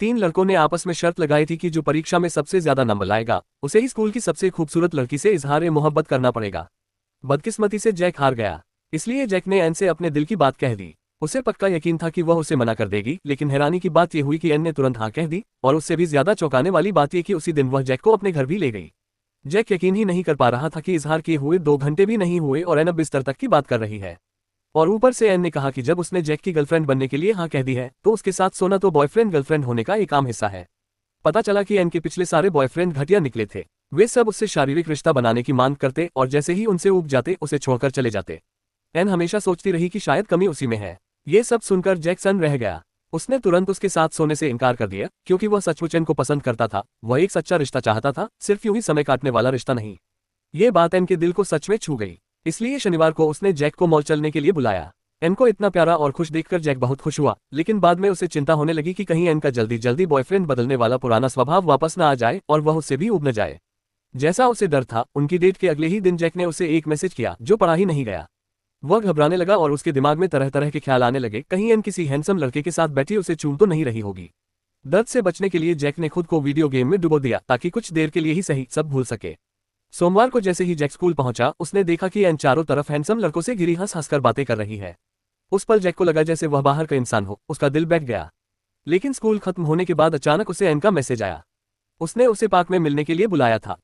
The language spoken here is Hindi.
तीन लड़कों ने आपस में शर्त लगाई थी कि जो परीक्षा में सबसे ज्यादा नंबर लाएगा उसे ही स्कूल की सबसे खूबसूरत लड़की से इजहार मोहब्बत करना पड़ेगा। बदकिस्मती से जैक हार गया, इसलिए जैक ने एन से अपने दिल की बात कह दी। उसे पक्का यकीन था कि वह उसे मना कर देगी, लेकिन हैरानी की बात यह हुई कि एन ने तुरंत हाँ कह दी, और उससे भी ज्यादा चौंकाने वाली बात यह कि उसी दिन वह जैक को अपने घर भी ले गई। जैक यकीन ही नहीं कर पा रहा था कि इजहार किए हुए 2 घंटे भी नहीं हुए और एन अब बिस्तर तक की बात कर रही है। और ऊपर से एन ने कहा कि जब उसने जैक की गर्लफ्रेंड बनने के लिए हाँ कह दी है तो उसके साथ सोना तो बॉयफ्रेंड गर्लफ्रेंड होने का एक आम हिस्सा है। पता चला कि एन के पिछले सारे बॉयफ्रेंड घटिया निकले थे। वे सब उससे शारीरिक रिश्ता बनाने की मांग करते और जैसे ही उनसे ऊब जाते उसे छोड़कर चले जाते। एन हमेशा सोचती रही कि शायद कमी उसी में है। ये सब सुनकर जैक सन्न रह गया। उसने तुरंत उसके साथ सोने से इनकार कर दिया, क्योंकि वह सचमुच एन को पसंद करता था। वह एक सच्चा रिश्ता चाहता था, सिर्फ यूं ही समय काटने वाला रिश्ता नहीं। ये बात एन के दिल को सच में छू गई, इसलिए शनिवार को उसने जैक को मॉल चलने के लिए बुलाया। एन को इतना प्यारा और खुश देखकर जैक बहुत खुश हुआ, लेकिन बाद में उसे चिंता होने लगी कि कहीं एन का जल्दी जल्दी बॉयफ्रेंड बदलने वाला पुराना स्वभाव वापस न आ जाए और वह उससे भी ऊब न जाए। जैसा उसे डर था, उनकी डेट के अगले ही दिन जैक ने उसे एक मैसेज किया जो पढ़ा ही नहीं गया। वह घबराने लगा और उसके दिमाग में तरह तरह के ख्याल आने लगे, कहीं एन किसी हैंडसम लड़के के साथ बैठी उसे चूम तो नहीं रही होगी। दर्द से बचने के लिए जैक ने खुद को वीडियो गेम में डुबो दिया ताकि कुछ देर के लिए ही सही सब भूल सके। सोमवार को जैसे ही जैक स्कूल पहुंचा, उसने देखा कि एन चारों तरफ हैंडसम लड़कों से घिरी हंस हंसकर बातें कर रही है। उस पल जैक को लगा जैसे वह बाहर का इंसान हो, उसका दिल बैठ गया। लेकिन स्कूल खत्म होने के बाद अचानक उसे एन का मैसेज आया। उसने उसे पार्क में मिलने के लिए बुलाया था।